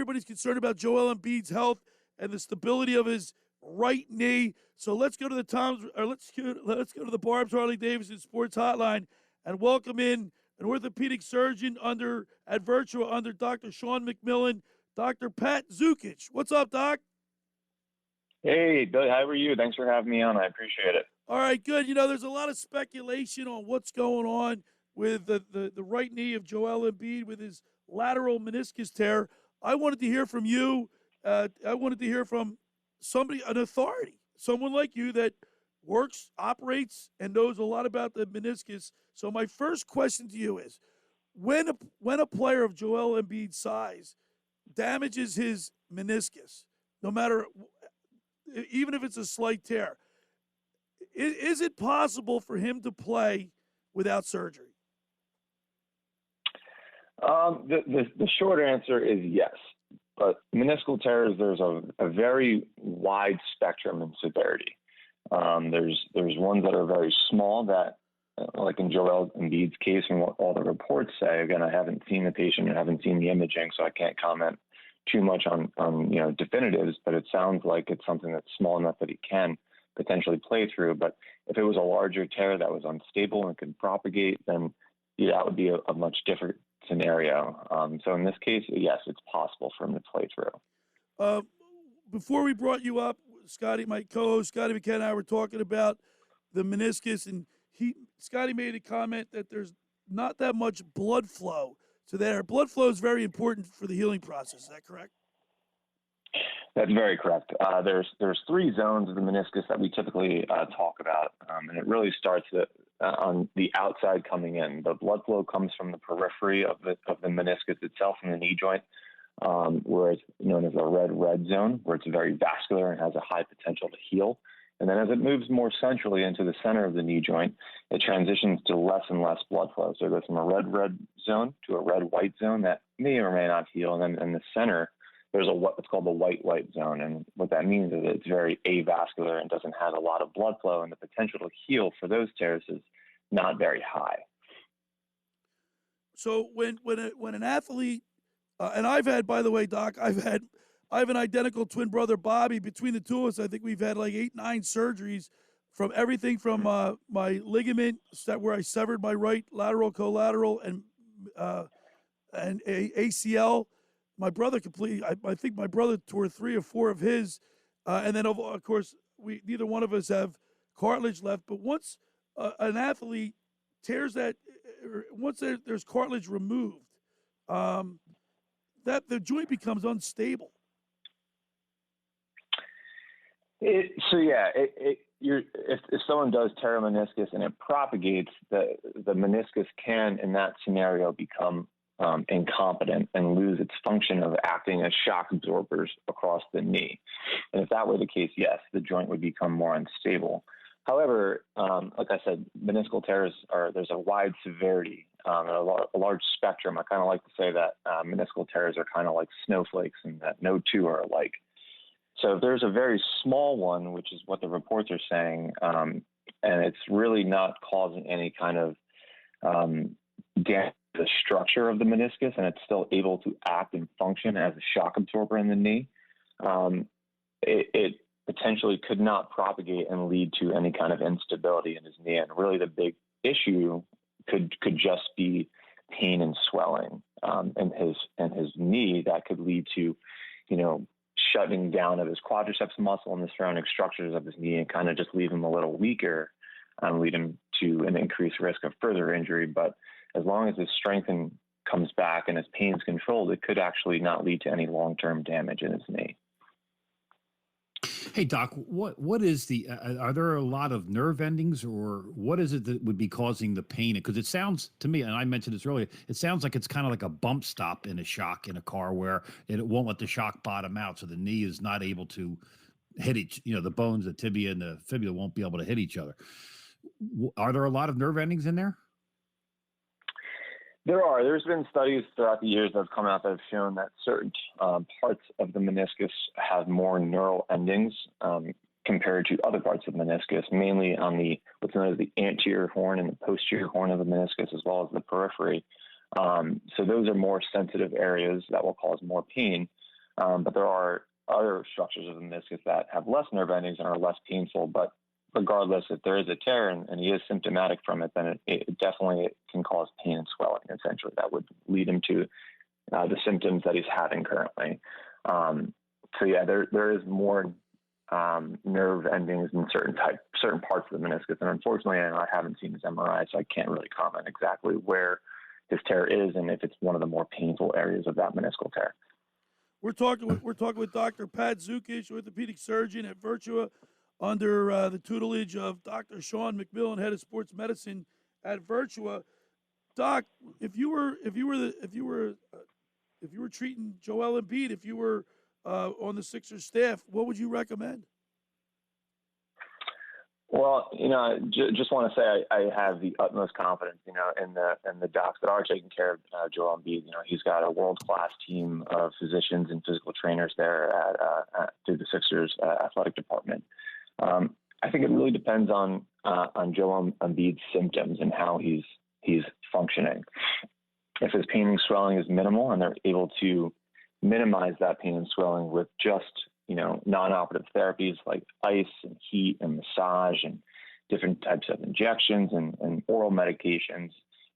everybody's concerned about Joel Embiid's health and the stability of his right knee. So let's go to let's go to the Barb's Harley Davidson Sports Hotline and welcome in an orthopedic surgeon at Virtua under Dr. Sean McMillan, Dr. Pat Szukics. What's up, Doc? Hey, Billy, how are you? Thanks for having me on. I appreciate it. All right, good. There's a lot of speculation on what's going on with the right knee of Joel Embiid with his lateral meniscus tear. I wanted to hear from you. I wanted to hear from somebody, an authority, someone like you that works, operates, and knows a lot about the meniscus. So my first question to you is, when a player of Joel Embiid's size damages his meniscus, no matter, even if it's a slight tear, is it possible for him to play without surgery? The short answer is yes. But meniscal tears, there's a very wide spectrum in severity. There's ones that are very small that, like in Joel Embiid's case and what all the reports say. Again, I haven't seen the patient and haven't seen the imaging, so I can't comment too much on definitives, but it sounds like it's something that's small enough that he can potentially play through. But if it was a larger tear that was unstable and could propagate, then that would be a much different scenario. So in this case, yes, it's possible for him to play through. Before we brought you up, Scotty, my co-host Scotty McKenna and I were talking about the meniscus, and Scotty made a comment that there's not that much blood flow to there. Blood flow is very important for the healing process. Is that correct? That's very correct. There's three zones of the meniscus that we typically talk about, and it really starts on the outside coming in. The blood flow comes from the periphery of the meniscus itself in the knee joint, where it's known as a red zone, where it's very vascular and has a high potential to heal. And then as it moves more centrally into the center of the knee joint, it transitions to less and less blood flow. So it goes from a red zone to a red-white zone that may or may not heal. And then in the center, there's what's called the white zone. And what that means is it's very avascular and doesn't have a lot of blood flow, and the potential to heal for those tears is not very high. So when an athlete, and I've had, by the way, Doc, I have an identical twin brother, Bobby. Between the two of us, I think we've had like 8-9 surgeries, from everything from my ligament where I severed my right lateral collateral and ACL. My brother completely. I think my brother tore 3 or 4 of his, and then of course neither one of us have cartilage left. But once an athlete tears that, once there's cartilage removed, that the joint becomes unstable. If someone does tear a meniscus and it propagates, the meniscus can, in that scenario, become incompetent and lose its function of acting as shock absorbers across the knee. And if that were the case, yes, the joint would become more unstable. However, like I said, meniscal tears there's a wide severity, a large spectrum. I kind of like to say that meniscal tears are kind of like snowflakes and that no two are alike. So if there's a very small one, which is what the reports are saying, and it's really not causing any kind of damage to the structure of the meniscus, and it's still able to act and function as a shock absorber in the knee, it potentially could not propagate and lead to any kind of instability in his knee. And really the big issue could just be pain and swelling in his knee that could lead to, shutting down of his quadriceps muscle and the surrounding structures of his knee and kind of just leave him a little weaker and lead him to an increased risk of further injury. But as long as his strength comes back and his pain is controlled, it could actually not lead to any long-term damage in his knee. Hey, Doc, what is are there a lot of nerve endings, or what is it that would be causing the pain? Because it sounds to me, and I mentioned this earlier, it sounds like it's kind of like a bump stop in a shock in a car where it won't let the shock bottom out. So the knee is not able to hit the bones, the tibia and the fibula won't be able to hit each other. Are there a lot of nerve endings in there? There's been studies throughout the years that have come out that have shown that certain parts of the meniscus have more neural endings compared to other parts of the meniscus, mainly on what's known as the anterior horn and the posterior horn of the meniscus, as well as the periphery. So those are more sensitive areas that will cause more pain. But there are other structures of the meniscus that have less nerve endings and are less painful. But regardless, if there is a tear and he is symptomatic from it, then it definitely can cause pain and swelling. Essentially, that would lead him to the symptoms that he's having currently. So yeah, there is more nerve endings in certain parts of the meniscus, and unfortunately, I haven't seen his MRI, so I can't really comment exactly where his tear is and if it's one of the more painful areas of that meniscal tear. We're talking with Dr. Pat Szukics, orthopedic surgeon at Virtua, under the tutelage of Dr. Sean McMillan, head of sports medicine at Virtua. Doc, if you were treating Joel Embiid, if you were on the Sixers staff, what would you recommend? Well, just want to say I have the utmost confidence, in the docs that are taking care of Joel Embiid. He's got a world-class team of physicians and physical trainers there through the Sixers athletic department. I think it really depends on Joel Embiid's symptoms and how he's functioning. If his pain and swelling is minimal and they're able to minimize that pain and swelling with just non-operative therapies like ice and heat and massage and different types of injections and oral medications,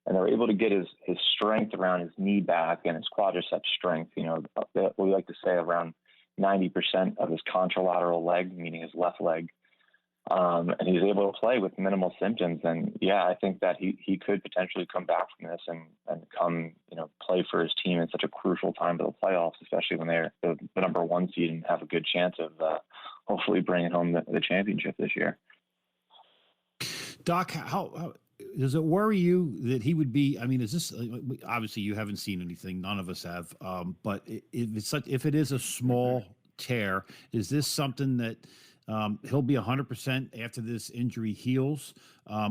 and they're able to get his strength around his knee back and his quadriceps strength, we like to say around 90% of his contralateral leg, meaning his left leg, and he's able to play with minimal symptoms, then yeah, I think that he could potentially come back from this and come, play for his team in such a crucial time to the playoffs, especially when they're the number one seed and have a good chance of hopefully bringing home the championship this year. Doc, how does it worry you that he would be? I mean, is this obviously you haven't seen anything, none of us have, but if it is a small tear, is this something that he'll be 100% after this injury heals,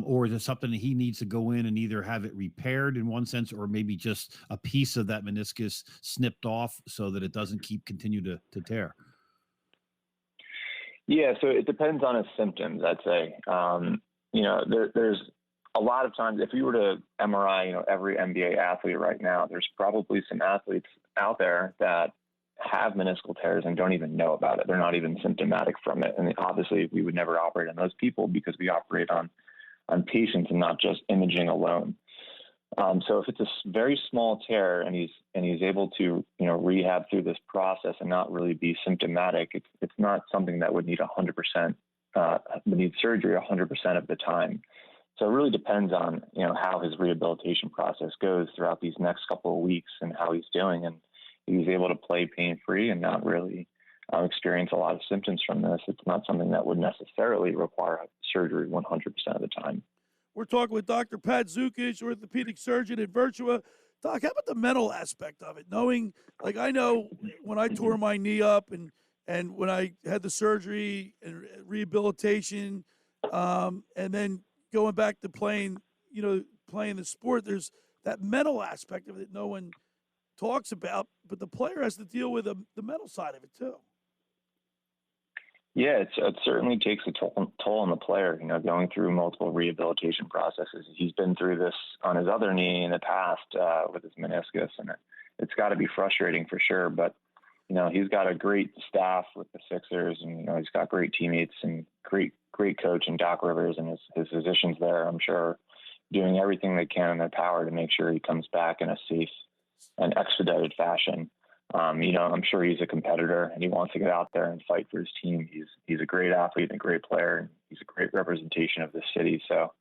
or is it something that he needs to go in and either have it repaired in one sense, or maybe just a piece of that meniscus snipped off so that it doesn't continue to tear? Yeah, so it depends on his symptoms, I'd say. There's a lot of times, if you were to MRI, every NBA athlete right now, there's probably some athletes out there that have meniscal tears and don't even know about it. They're not even symptomatic from it. And obviously we would never operate on those people because we operate on patients and not just imaging alone. So if it's a very small tear and he's able to, rehab through this process and not really be symptomatic, it's not something that would need 100%, would need surgery 100% of the time. So it really depends on, how his rehabilitation process goes throughout these next couple of weeks and how he's doing. And he's able to play pain-free and not really experience a lot of symptoms from this. It's not something that would necessarily require surgery 100% of the time. We're talking with Dr. Pat Szukics, orthopedic surgeon at Virtua. Doc, how about the mental aspect of it? Knowing, I know when I tore my knee up and when I had the surgery and rehabilitation, and then going back to playing the sport, there's that mental aspect of it no one talks about, but the player has to deal with the mental side of it too. Yeah, it certainly takes a toll on the player, going through multiple rehabilitation processes. He's been through this on his other knee in the past with his meniscus, and it's got to be frustrating for sure. But, he's got a great staff with the Sixers, and, he's got great teammates and great coach in Doc Rivers and his physicians there, I'm sure, doing everything they can in their power to make sure he comes back in a safe and expedited fashion. I'm sure he's a competitor and he wants to get out there and fight for his team. He's a great athlete and a great player, and he's a great representation of the city. So,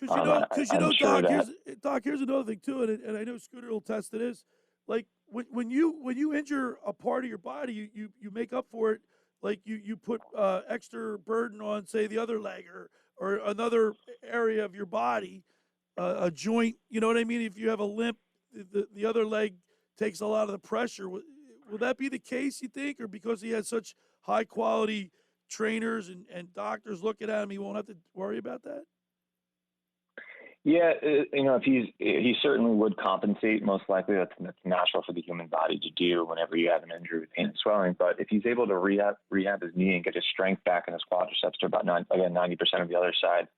Doc, here's another thing too, and I know Scooter will test to this. Like when you injure a part of your body, you make up for it. Like you put extra burden on, say, the other leg or another area of your body, a joint. You know what I mean? If you have a limp, the other leg takes a lot of the pressure. Will that be the case, you think? Or because he has such high quality trainers and doctors looking at him, he won't have to worry about that? Yeah, if he certainly would compensate. Most likely that's natural for the human body to do whenever you have an injury with pain and swelling. But if he's able to rehab his knee and get his strength back in his quadriceps to about 90% of the other side,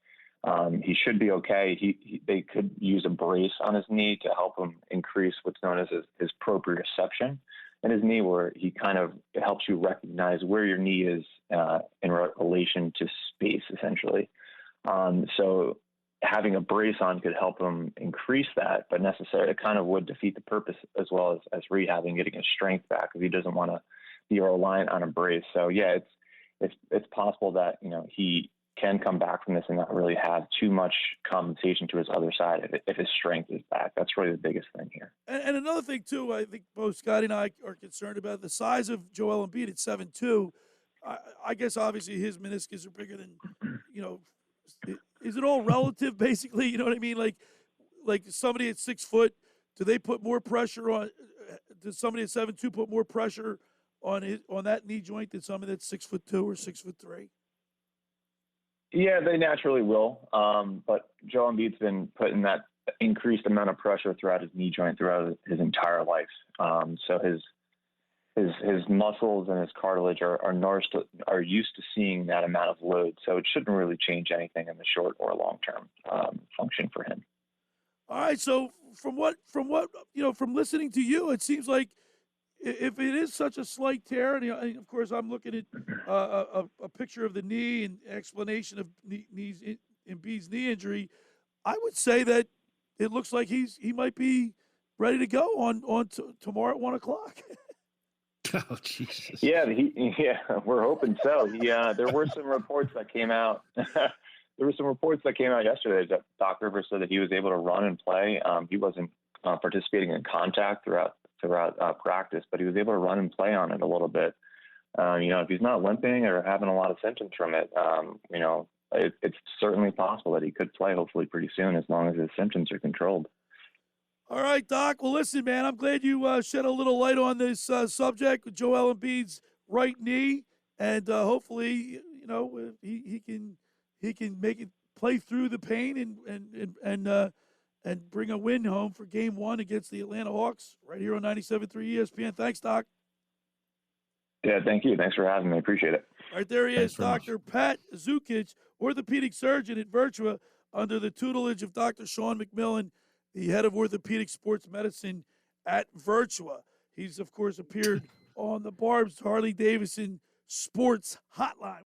he should be okay. They could use a brace on his knee to help him increase what's known as his proprioception, in his knee where he kind of helps you recognize where your knee is in relation to space, essentially. So having a brace on could help him increase that, but necessarily it kind of would defeat the purpose as well as rehabbing, getting his strength back if he doesn't want to be reliant on a brace. So yeah, it's possible that, you know, he can come back from this and not really have too much compensation to his other side if his strength is back. That's really the biggest thing here. And another thing too, I think both Scotty and I are concerned about the size of Joel Embiid at 7'2". I guess obviously his meniscus are bigger than, you know. Is it all relative, basically? You know what I mean? Like somebody at 6 foot, do they put more pressure on? Does somebody at 7'2" put more pressure on that knee joint than somebody that's 6'2" or 6'3"? Yeah, they naturally will. But Joel Embiid's been putting that increased amount of pressure throughout his knee joint throughout his entire life. So his muscles and his cartilage are used to seeing that amount of load. So it shouldn't really change anything in the short or long term function for him. All right. So from what you know, from listening to you, it seems like if it is such a slight tear, and of course I'm looking at a picture of the knee and explanation of Embiid's knee injury, I would say that it looks like he might be ready to go on tomorrow at 1 o'clock. Oh, Jesus. Yeah, we're hoping so. There were some reports that came out. There were some reports that came out yesterday that Doc Rivers said that he was able to run and play. He wasn't participating in contact throughout practice, but he was able to run and play on it a little bit. You know, if he's not limping or having a lot of symptoms from it, you know, it's certainly possible that he could play hopefully pretty soon as long as his symptoms are controlled. All right, Doc. Well, listen, man, I'm glad you shed a little light on this subject with Joel Embiid's right knee, and hopefully, you know, he can make it play through the pain and bring a win home for Game 1 against the Atlanta Hawks right here on 97.3 ESPN. Thanks, Doc. Yeah, thank you. Thanks for having me. Appreciate it. All right, there he is, Thanks Dr. Pat Szukics, orthopedic surgeon at Virtua, under the tutelage of Dr. Sean McMillan, the head of orthopedic sports medicine at Virtua. He's, of course, appeared on the Barb's Harley Davidson Sports Hotline.